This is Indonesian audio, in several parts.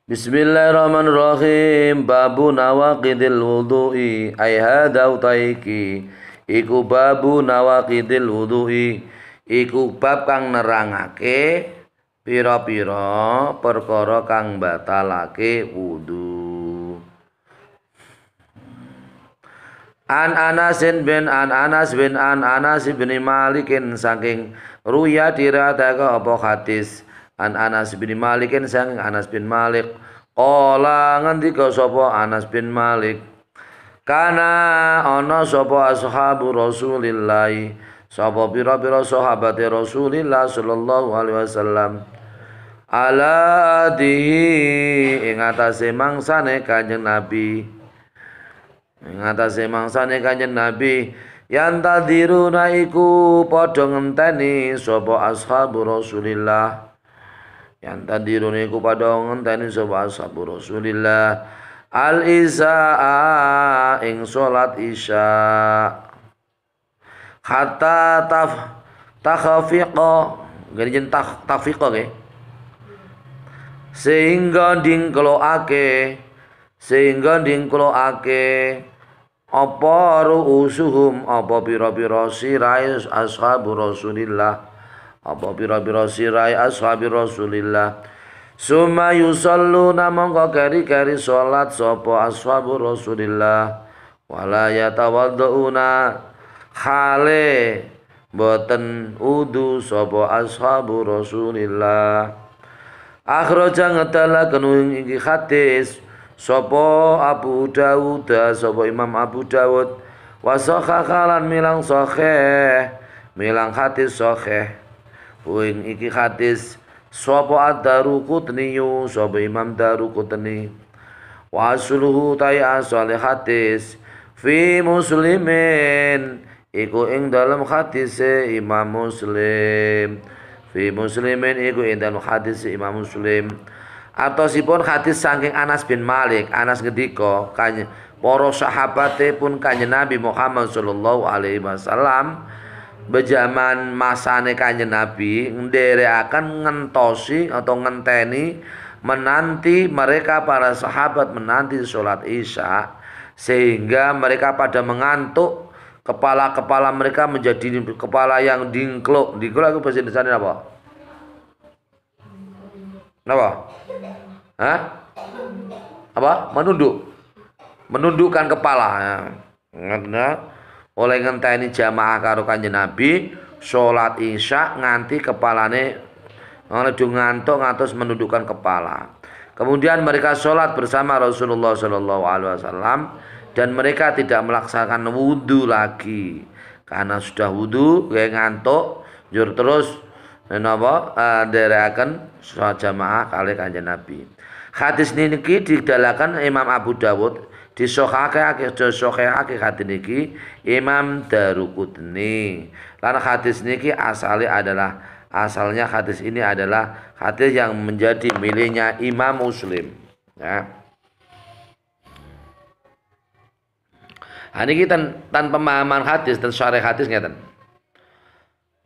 Bismillahirrahmanirrahim. Babu nawaqidil wudu'i ay hadza utaiki. Iku babu nawaqidil wudu'i. Iku bab kang nerangake pira-pira perkara kang batalake wudu. An Anas bin Anas bin Malikin saking ruya dirataka apa hadis An Anas bin Malikin saking Anas bin Malik qala ngendika sapa Anas bin Malik kana ana sapa ashabu Rasulillah sapa pira-pira sahabate Rasulillah sallallahu alaihi wasallam ala dihi ing atase mangsane Kanjeng Nabi Kanjeng Nabi yang tadiruna iku padha ngenteni sapa ashabu Rasulillah yang tadiruna iku padha ngenteni sapa ashabu Rasulillah al isya ing salat isya hatta takhafiqa garijen takfiqa nggih sehingga dingkloake apa ru'usuhum apa pira-pira sirai ashabu Rasulillah apa pira-pira sirai ashabi Rasulillah summa yusalluna mongko keri-keri salat sapa ashabu Rasulillah wala yatawaddauna hale boten wudu sapa ashabu Rasulillah akhraja ngetalaken iki hadis sapa Abu Dawud sapa Imam Abu Dawud wasakhalan milang sahih milang hadis sahih wing iki hadis sapa Ad-Daruqutni sapa Imam Daruqutni wa asluhu ta asal hadis fi Muslimin iku ing dalam hadis Imam Muslim fi Muslimin iku ing dalam hadis Imam Muslim atosipun hadis saking Anas bin Malik Anas ngendika para sahabate pun Kanjeng Nabi Muhammad sallallahu alaihi wasallam bejaman masane Kanjeng Nabi nderekaken ngentosi atau ngenteni menanti mereka para sahabat menanti sholat isya sehingga mereka pada mengantuk kepala-kepala mereka menjadi kepala yang dingkluk itu bahasa Indonesia apa? Apa? Hah? Apa? Menundukkan kepala. Karena oleh ngenteni jamaah karo Kanjeng Nabi salat isya nganti kepalane ngantuk ngantos menundukkan kepala. Kemudian mereka salat bersama Rasulullah sallallahu alaihi wasallam dan mereka tidak melaksanakan wudu lagi karena sudah wudu kayak ngantuk njur terus napa nderekaken salat jamaah kali Kanjeng Nabi. Hadis niki didalakan Imam Abu Dawud disahihake hadis niki Imam Daruqutni. Lan hadis niki asalnya hadis ini adalah hadis yang menjadi miliknya Imam Muslim. Ya. Niki tan pemahaman hadis dan syarah hadis ngeten.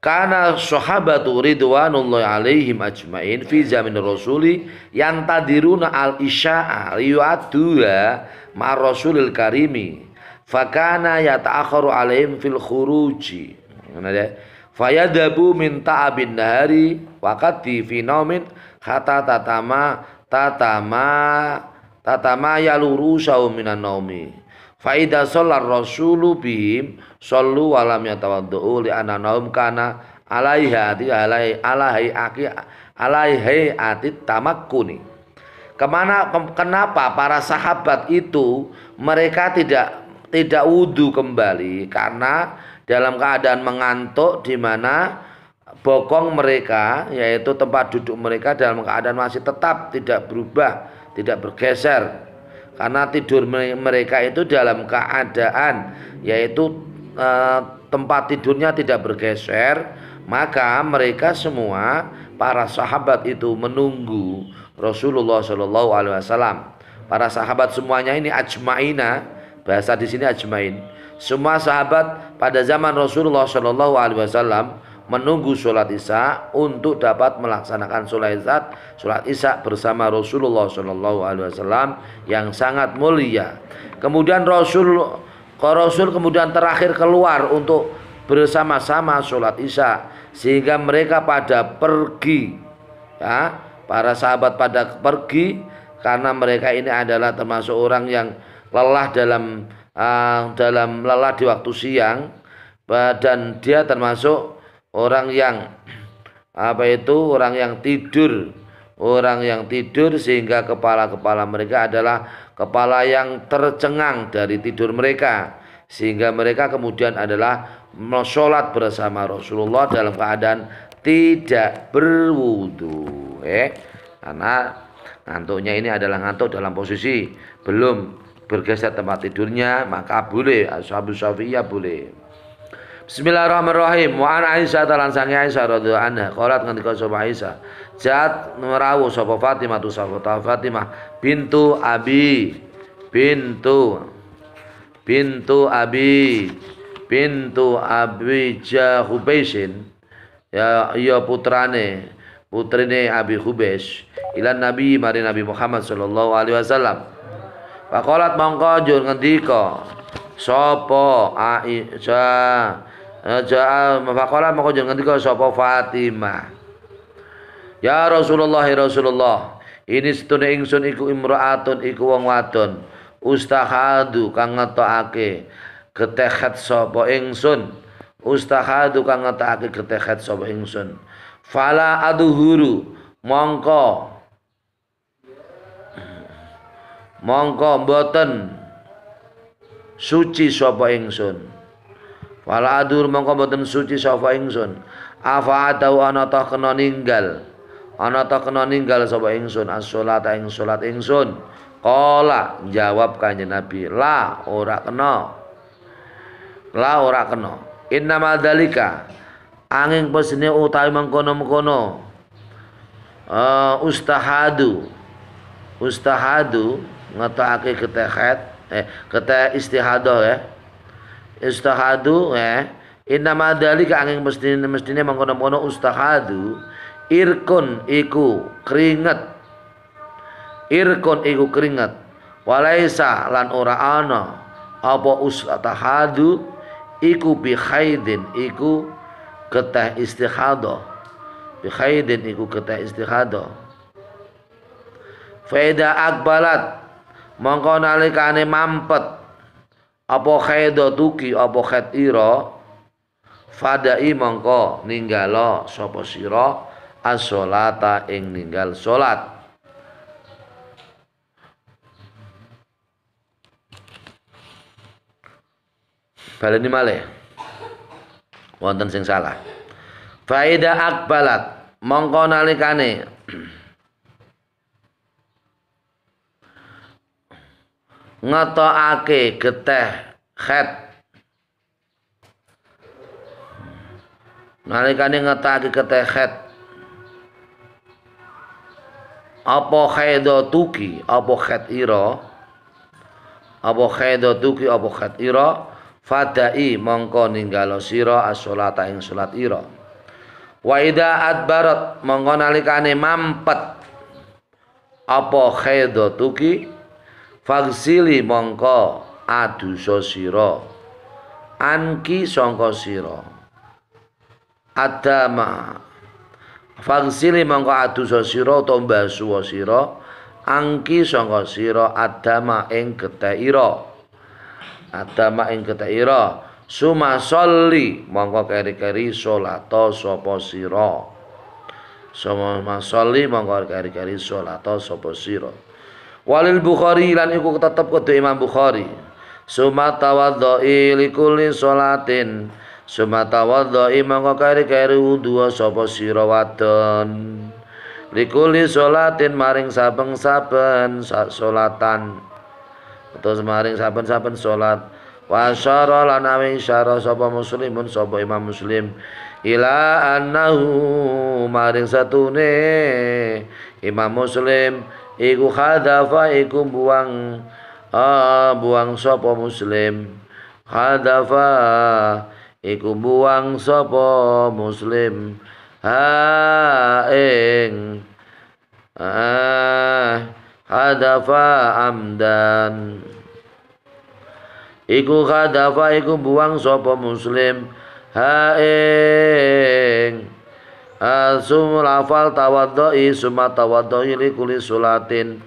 Karena sahabatu ridwanullahi alaihim ajmain fi zaman rasuli yang tadiruna al isya'a liyu'adduha ma rasulil karimi fakana yata'akharu alaihim fil khuruji fayadabu min ta'abin nahari waqati fi naumin hatta tatama yaluru saum minan naumi faida sholar rasulu bihim sallu walam yatawaddu li anna naum kana alaiha ati tamakkuni. Kenapa para sahabat itu mereka tidak wudu kembali karena dalam keadaan mengantuk di mana bokong mereka yaitu tempat duduk mereka dalam keadaan masih tetap tidak berubah, tidak bergeser. Karena tidur mereka itu dalam keadaan yaitu tempat tidurnya tidak bergeser, maka mereka semua para sahabat itu menunggu Rasulullah Shallallahu Alaihi Wasallam. Para sahabat semuanya ini ajmaina, bahasa di sini ajmain. Semua sahabat pada zaman Rasulullah Shallallahu Alaihi Wasallam menunggu sholat isya untuk dapat melaksanakan sholat isya bersama Rasulullah Shallallahu Alaihi Wasallam yang sangat mulia. Kemudian Rasul kemudian terakhir keluar untuk bersama-sama sholat isya, sehingga mereka pada pergi, ya, para sahabat pada pergi karena mereka ini adalah termasuk orang yang lelah dalam lelah di waktu siang, dan dia termasuk orang yang orang yang tidur sehingga kepala mereka adalah kepala yang tercengang dari tidur mereka, sehingga mereka kemudian adalah sholat bersama Rasulullah dalam keadaan tidak berwudu, karena ngantuknya ini adalah ngantuk dalam posisi belum bergeser tempat tidurnya, maka boleh. Ashabus Syafi'iyah boleh. Bismillahirrahmanirrahim. Wa an Aisyah lan sange Aisyah radhiyallahu anha qalat ngendika sapa Aisyah, jat merawuh sapa Fatimah tu sapa Fatimah bintu Abi Jahubaisin, ya putrine Abi Hubais, ilan Nabi mari Nabi Muhammad sallallahu alaihi wasallam. Faqalat mongko njur ngendika sapa Aisyah, faqalat mongko njur ngendika sapa Fatimah, ya Rasulullah ini setune ingsun iku imraatun iku wong wadon ustahadu kang ngetokake getekhet sapa ingsun, ustahadu kang ngetokake getekhet sapa ingsun, fala aduhuru mongko mboten suci sapa ingsun, fala adur mongko mboten suci sapa ingsun, afa atau ana ta kena ninggal sapa ingsun as-sholata ing salat ingsun. Qala jawab Kanjeng Nabi, la ora kena innama dzalika angin pesene utawi mengkono-mengkono ustahadu ngetokake ketekhet ketek istihadah, ya istihadu, innama dzalika angin mestine mengkono-mengkono ustahadu irkun iku keringet walaisa lan ora ana apa ustahadu iku bi khaidin iku keteh istihadah, faida akbalat mongko nalikane mampet apa khaidatuki apa khaid ira, fadai mongko ninggalo sapa sira as-sholata ing ninggal salat. Baleni malih wonten sing salah. Faida akbalat mongko nalikane ngetokake geteh khet, nalikane ngetokake geteh khet apa khaidatuki apa khet ira, fadai mongko ninggalo sira as-sholata ing salat ira. Wa idza adbarat mongko nalikane mampet apa khaidatuki, fagsili mongko adusa sira anki sangka sira adama, fagsili mongko adusa sira utawa mbasuwa sira angki sangka sira adama ing getihira, suma sholli mongko keri-keri salata sapa sira, suma sholli mongko keri-keri salata sapa sira. Walil Bukhari lan iku tetep kudu Imam Bukhari, suma tawadhdha'i likulli sholatin, suma tawadhdha'i mongko keri-keri wudu sapa sira wadon, likulli sholatin maring saben-saben sholatan, terus maring saben-saben salat. Wa syara lan awi syara sapa muslimun sapa Imam Muslim ila annahu maring satune Imam Muslim iku khadafa iku buang sapa Muslim, khadafa iku buang sapa muslim ha ing hadafa amdan iku hadafa iku buang sapa muslim ha ing sum lafal tawaddu'i summa tawaddu'i li kulli sholatin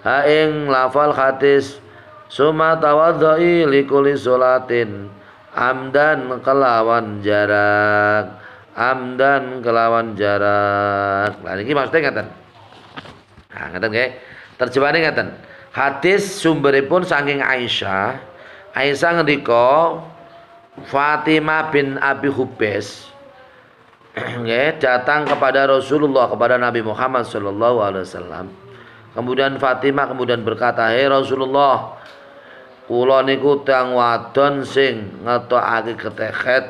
ha ing lafal hadis summa tawaddu'i li kulli sholatin amdan kelawan jarak amdan kelawan jarak. Nah ini maksudnya ngeten. Nah ngeten nggih. Terjemahane ngeten. Hadis sumberipun saking Aisyah. Aisyah ngendika Fatimah bin Abi Hubbes nggih datang kepada Rasulullah, kepada Nabi Muhammad sallallahu alaihi wasallam. Kemudian Fatimah kemudian berkata, "Hei Rasulullah, kula niku tiyang wadon sing ngetokake ketekhet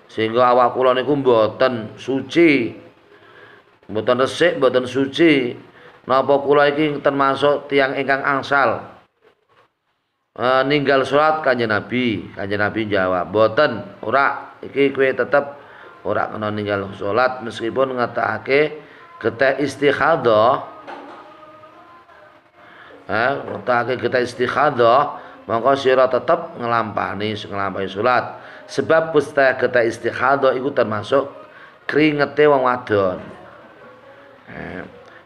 sehingga awak kula niku mboten suci, mboten resik, mboten suci. Napa kula iki termasuk tiyang ingkang angsal ninggal salat Kanjeng Nabi?" Kanjeng Nabi jawab, "Mboten, ora. Iki kowe tetep ora kena ninggal salat meskipun ngetokake getih istikhadah." Ngetokake getih istikhadah maka sira tetep ngelampahi salat sebab pustah getih istikhadah iku termasuk kringete wong wadon.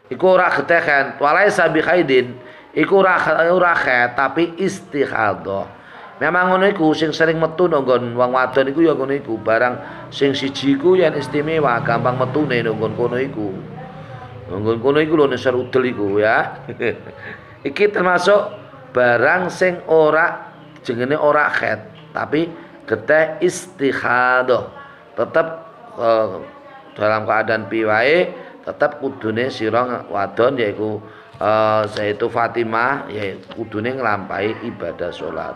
Iku ora getehen walai sabi khaidin iku ora khet tapi istikhadah. Memang ngono iku sing sering metu nggon wong wadon iku ya ngono iku barang sing siji iku yen istimewa gampang metune nggon kono iku. Nggon kono iku lho nek serudel iku ya. Iki termasuk barang sing ora jenenge ora khet tapi getih istikhadah tetep dalam keadaan piwae tetep kudune sira wadon yaiku Fatimah ya kudune nglampahi ibadah salat.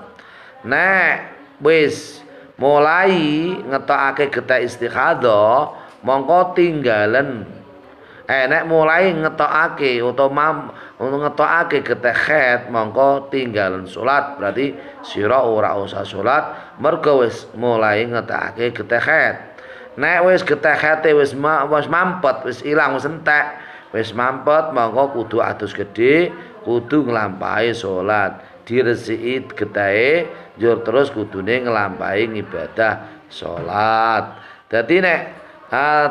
Nek wis mulai ngetokake getih istikhadah mongko tinggalen nek mulai ngetokake utawa ngetokake getih khet mongko tinggalan salat berarti sira ora usah salat mergo wis mulai ngetokake getih khet. Nek wis getih khete wis mampet, wis ilang, wis entek, wis mampet mongko kudu adus gedhe, kudu nglampahi salat, diresiki getahe njur terus kudune nglampahi ibadah salat. Dadi nek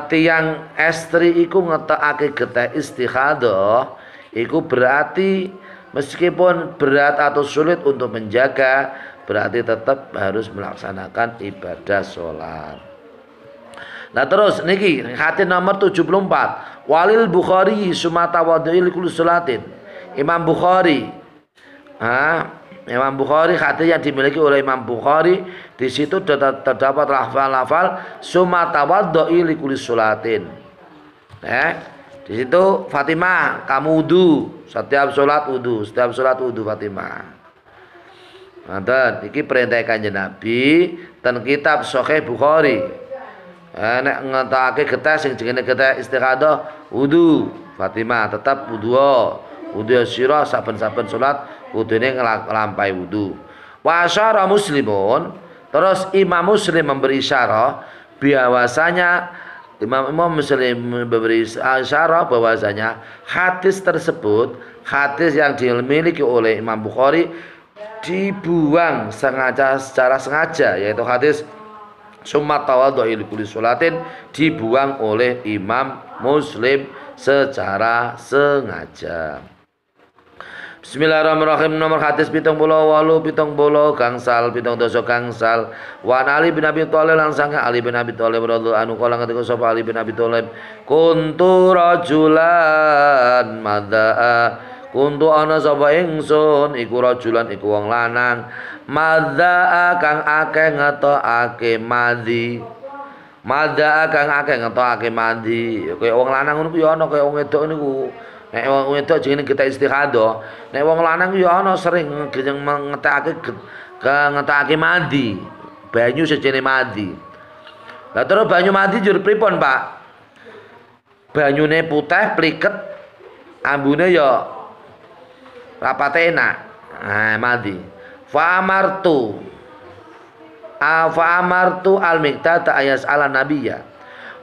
tiyang estri iku ngetokake getih istikhadah iku berarti meskipun berat atau sulit untuk menjaga berarti tetap harus melaksanakan ibadah sholat. Nah terus niki hadis nomor 74 walil Bukhari sumata wadil kulli sholatin. Imam Bukhari Imam Bukhari hadis yang dimiliki oleh Imam Bukhari di situ terdapat lafal-lafal sumata wadil kulli sholatin. Di situ Fatimah kamu wudu setiap sholat wudu Fatimah. Nanti iki perintah Kanjeng Nabi dan kitab Sahih Bukhari. Nek ngetokake getih sing jenenge getih istikhadah wudu Fatimah tetap wudu sira saben-saben salat kudune nglampahi wudu. Wa asyara Muslimun terus Imam Muslim memberi isyarah bahwasanya Imam Muslim memberi isyarah bahwasanya hadis tersebut hadis yang dimiliki oleh Imam Bukhari dibuang secara sengaja yaitu hadis summa tawaddu'i li kulli sholatin dibuang oleh Imam Muslim secara sengaja. Bismillahirrahmanirrahim. Nomor hadis 78 gangsal 7 gangsal wa Ali bin Abi Thalib lan sange Ali bin Abi Thalib radhiyallahu anhu kala ngendika sapa Ali bin Abi Thalib kuntu rajulan madza kuntu ana sapa ingsun iku rajulan iku wong lanang madza kang akeh ngetokake madhi kaya wong lanang ngono ku ya ana kaya wong wedok niku. Nek wong wedok jenenge getih istikhadah, nek wong lanang ya ana sering ngetokake mandi. Banyu sejene mandi. Lah terus banyu mandi jur pripun, Pak? Banyune putih pliket, ambune ya rapate enak. Mandi. Fa amartu Fa amartu al Miqdad ayas ala nabiyya.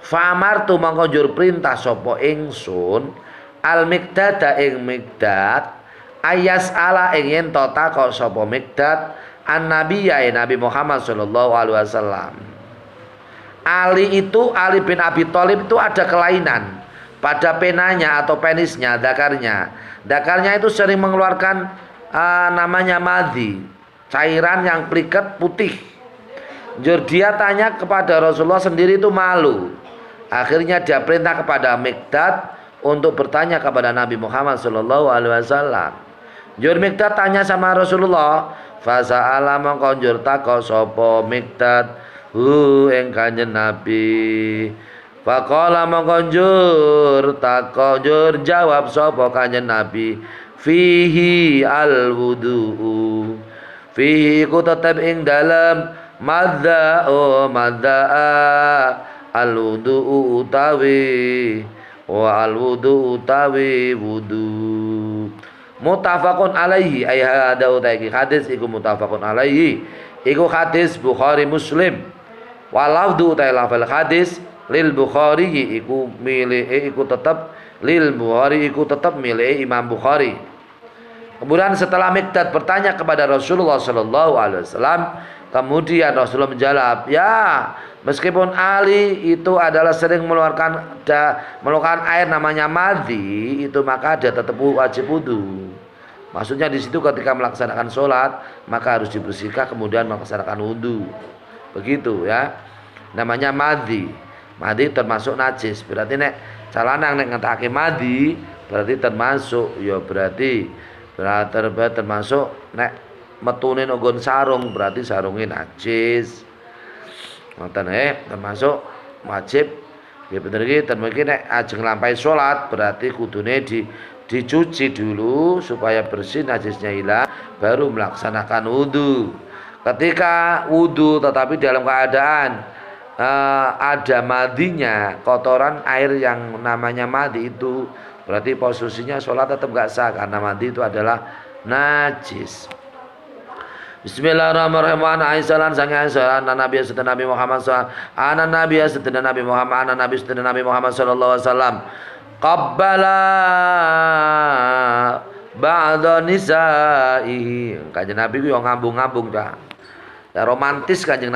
Fa amartu mangko njur perintah sapa ingsun al Miqdad ing Miqdad ayas ala ing yen to takok sapa Miqdad an nabiyya Nabi Muhammad sallallahu alaihi wasallam. Ali bin Abi Thalib itu ada kelainan pada penanya atau penisnya, dakarnya. Dakarnya itu sering mengeluarkan namanya madhi, cairan yang pliket putih. Dia tanya kepada Rasulullah sendiri itu malu. Akhirnya dia perintah kepada Miqdad untuk bertanya kepada Nabi Muhammad sallallahu alaihi wasallam. Miqdad tanya sama Rasulullah, fa sa'ala mongko njur takok sapa Miqdad ing Kanjeng Nabi. Faqala mongko njur takok njur jawab sapa Kanjeng Nabi, fihi al wudu. Fihi ku tetep ing dalem madza al wudu utawi wa al wudu utawi wudu. Muttafaqun alaihi ay hada utaiki hadis iku muttafaqun alaihi iku hadis Bukhari Muslim. Walafdu utai lafal hadis lil Bukhari iku milih iku tetap lil Bukhari iku tetap milih Imam Bukhari. Kemudian setelah Miqdad bertanya kepada Rasulullah sallallahu alaihi wasallam, kemudian Rasulullah menjawab, ya meskipun Ali itu adalah sering mengeluarkan air namanya madhi, itu maka dia tetap wajib wudu. Maksudnya di situ ketika melaksanakan sholat maka harus dibersihkan kemudian melaksanakan wudu. Begitu ya. Namanya madhi. Madhi termasuk najis. Berarti nek calanang nek ngetake madhi berarti termasuk ya berarti termasuk nek metune nggon sarung berarti sarungnya najis. Ngoten termasuk wajib. Ya bener iki termungkin nek ajeng nglampahi salat berarti kudune dicuci dulu supaya bersih najisnya hilang baru melaksanakan wudu. Ketika wudu tetapi dalam keadaan ada madinya, kotoran air yang namanya madi itu berarti posisinya sholat tetap gak sah karena madi itu adalah najis. Bismillahirrahmanirrahim. Aisyah sang Aisyah Nabi setelah Nabi Muhammad Nabi Muhammad sallallahu alaihi wasallam qabbala ba'da nisa'i. Kanjeng Nabi ku yo ngambung-ngambung ta. Ya romantis Kanjeng